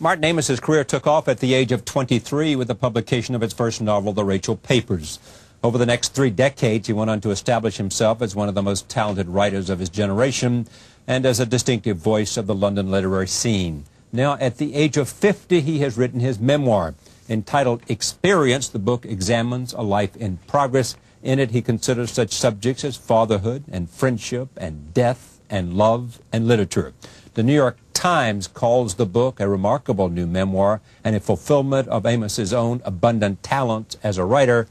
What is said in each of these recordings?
Mart Amis's career took off at the age of 23 with the publication of his first novel, The Rachel Papers. Over the next 3 decades, he went on to establish himself as one of the most talented writers of his generation and as a distinctive voice of the London literary scene. Now, at the age of 50, he has written his memoir. Entitled Experience, the book examines a life in progress. In it, he considers such subjects as fatherhood and friendship and death and love and literature. The New York Times calls the book a remarkable new memoir and a fulfillment of Amis's own abundant talent as a writer.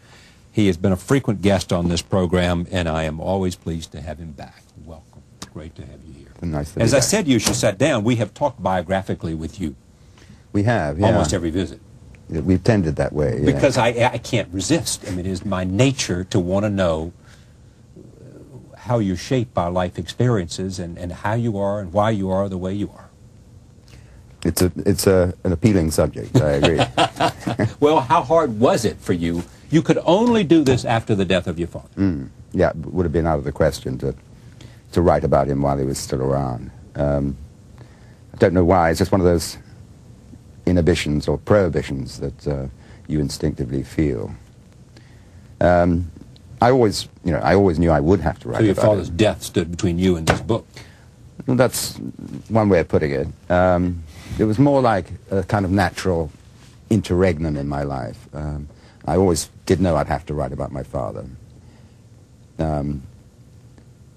He has been a frequent guest on this program, and I am always pleased to have him back. Welcome. Great to have you here. Nice to be As I back. said, you should sit down. We have talked biographically with you. We have, yeah. Almost every visit. We've tended that way, yeah. Because I can't resist. I mean, it is my nature to want to know how you're shaped by life experiences and how you are and why you are the way you are. It's an appealing subject, I agree. Well, how hard was it for you? You could only do this after the death of your father. Yeah, it would have been out of the question to write about him while he was still around. I don't know why. It's just one of those inhibitions or prohibitions that you instinctively feel. I always knew I would have to write So your about father's it. death stood between you and this book. Well, that's one way of putting it. It was more like a kind of natural interregnum in my life. I always did know I'd have to write about my father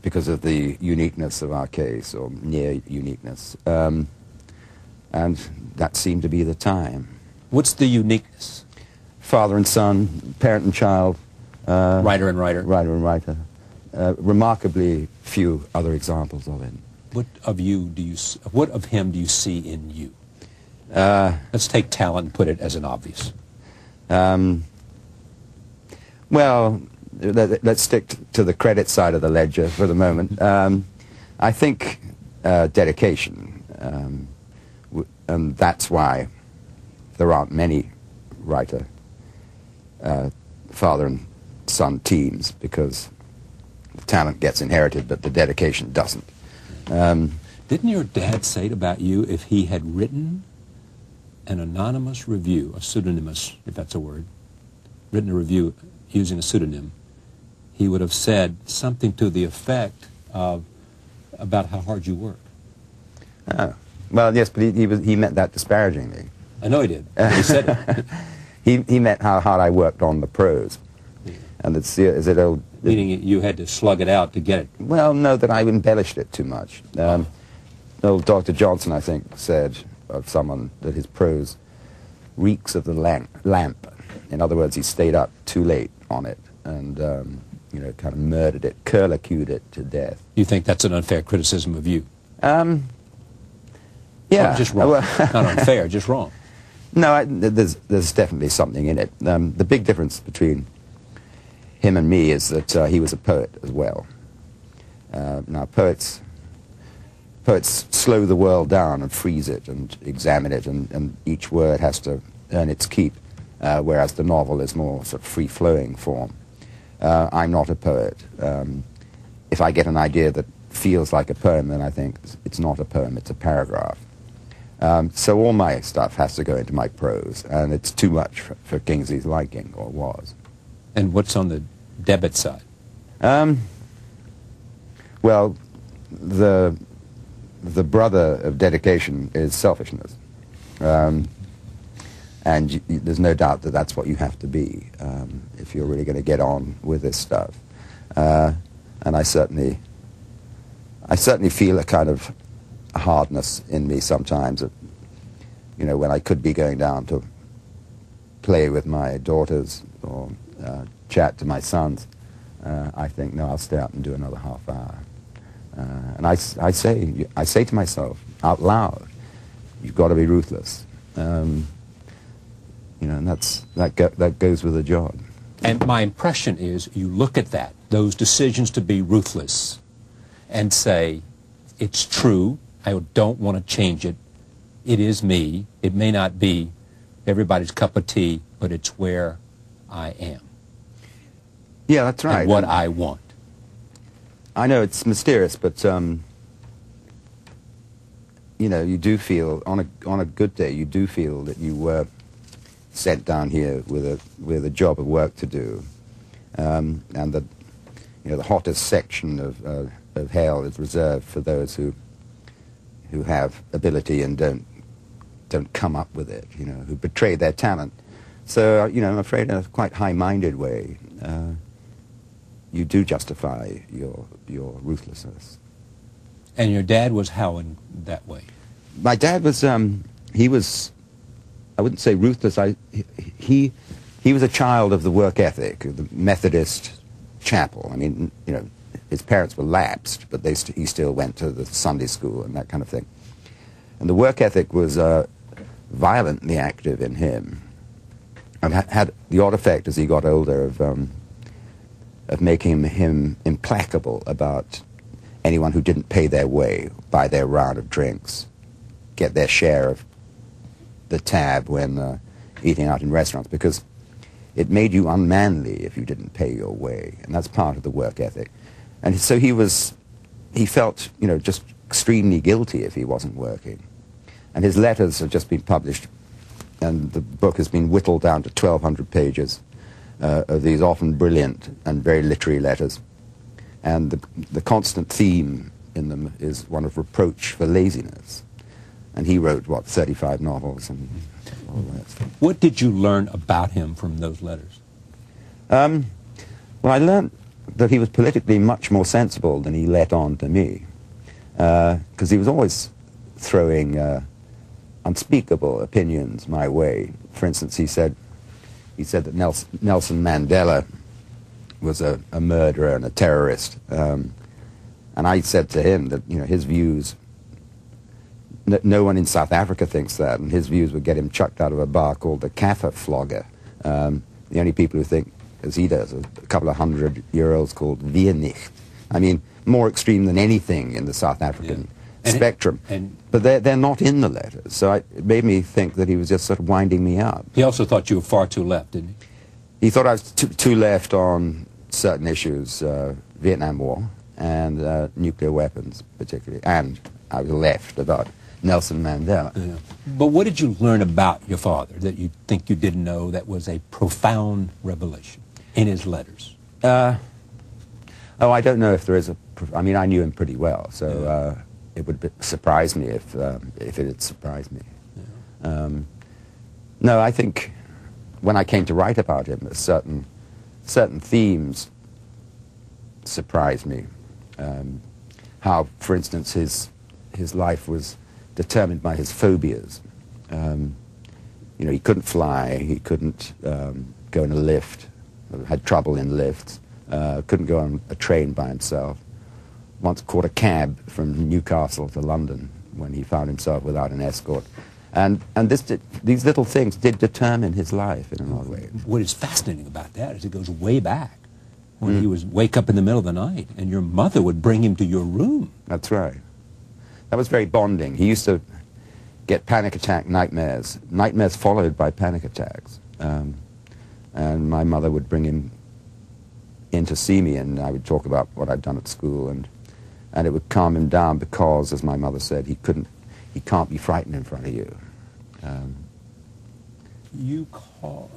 because of the uniqueness of our case, or near uniqueness. And that seemed to be the time. What's the uniqueness? Father and son, parent and child. Writer and writer. Writer and writer. Remarkably few other examples of it. What of him do you see in you? Let's take talent and put it as an obvious. Well, let's stick to the credit side of the ledger for the moment. I think dedication, and that's why there aren't many writer father and son teams, because the talent gets inherited but the dedication doesn't. Didn't your dad say about you, if he had written an anonymous review, a pseudonymous, if that's a word, written a review using a pseudonym, he would have said something to the effect of about how hard you work? Well, yes, but he meant that disparagingly. I know he did. He said it. He meant how hard I worked on the prose. Yeah. And Meaning you had to slug it out to get it. Well, no, that I embellished it too much. Old Dr. Johnson, I think, said of someone that his prose reeks of the lamp. In other words, he stayed up too late on it and, kind of murdered it, curlicued it to death. You think that's an unfair criticism of you? Yeah. Well, just wrong. Not unfair, just wrong. No, there's definitely something in it. The big difference between him and me is that he was a poet as well. Now, poets slow the world down and freeze it and examine it, and each word has to earn its keep, whereas the novel is more sort of free-flowing form. I'm not a poet. If I get an idea that feels like a poem, then I think it's not a poem, it's a paragraph. So all my stuff has to go into my prose, and it's too much for Kingsley's liking, or was. And what's on the debit side? Well, the brother of dedication is selfishness. And there's no doubt that that's what you have to be if you're really going to get on with this stuff. And I certainly feel a kind of hardness in me sometimes, when I could be going down to play with my daughters or chat to my sons. I think, no, I'll stay up and do another half hour. And I say to myself out loud, you've got to be ruthless. And that goes with the job. And my impression is you look at that, those decisions to be ruthless, and say, it's true, I don't want to change it, it is me, it may not be everybody's cup of tea, but it's where I am. Yeah, that's right. And what I want. I know it's mysterious, but you know, you do feel, on a good day, you do feel that you were sent down here with a job of work to do, and that, you know, the hottest section of hell is reserved for those who have ability and don't come up with it, you know, who betray their talent. So, you know, I'm afraid in a quite high-minded way, you do justify your ruthlessness. And your dad was how in that way? My dad was, he was, I wouldn't say ruthless, he was a child of the work ethic, of the Methodist chapel. I mean, you know, his parents were lapsed, but he still went to the Sunday school and that kind of thing. And the work ethic was violently active in him, and had the odd effect as he got older of making him implacable about anyone who didn't pay their way, buy their round of drinks, get their share of the tab when eating out in restaurants, because it made you unmanly if you didn't pay your way, and that's part of the work ethic. And so he felt, you know, just extremely guilty if he wasn't working. And his letters have just been published, and the book has been whittled down to 1,200 pages of these often brilliant and very literary letters. And the constant theme in them is one of reproach for laziness. And he wrote, what, 35 novels and all that stuff. What did you learn about him from those letters? Well, I learned that he was politically much more sensible than he let on to me, because he was always throwing unspeakable opinions my way. For instance, he said that Nelson Mandela was a murderer and a terrorist, and I said to him that, you know, his views, no one in South Africa thinks that, and his views would get him chucked out of a bar called the Kaffer Flogger. The only people who think as he does, a couple of 100-year-olds called Wir nicht. I mean, more extreme than anything in the South African spectrum. But they're not in the letters, so it made me think that he was just sort of winding me up. He also thought you were far too left, didn't he? He thought I was too left on certain issues, Vietnam War and nuclear weapons particularly, and I was left about Nelson Mandela. Yeah. But what did you learn about your father that you think you didn't know that was a profound revelation in his letters? Oh, I don't know if there is a... I mean, I knew him pretty well, so it would surprise me if it had surprised me. Yeah. No, I think when I came to write about him, certain themes surprised me. How, for instance, his life was determined by his phobias. You know, he couldn't fly, he couldn't go in a lift, had trouble in lifts, couldn't go on a train by himself. Once caught a cab from Newcastle to London when he found himself without an escort. And these little things did determine his life in an odd way. What is fascinating about that is it goes way back when he was wake up in the middle of the night and your mother would bring him to your room. That's right. That was very bonding. He used to get panic attack nightmares followed by panic attacks. And my mother would bring him in to see me, and I would talk about what I'd done at school, and it would calm him down because, as my mother said, he can't be frightened in front of you. You call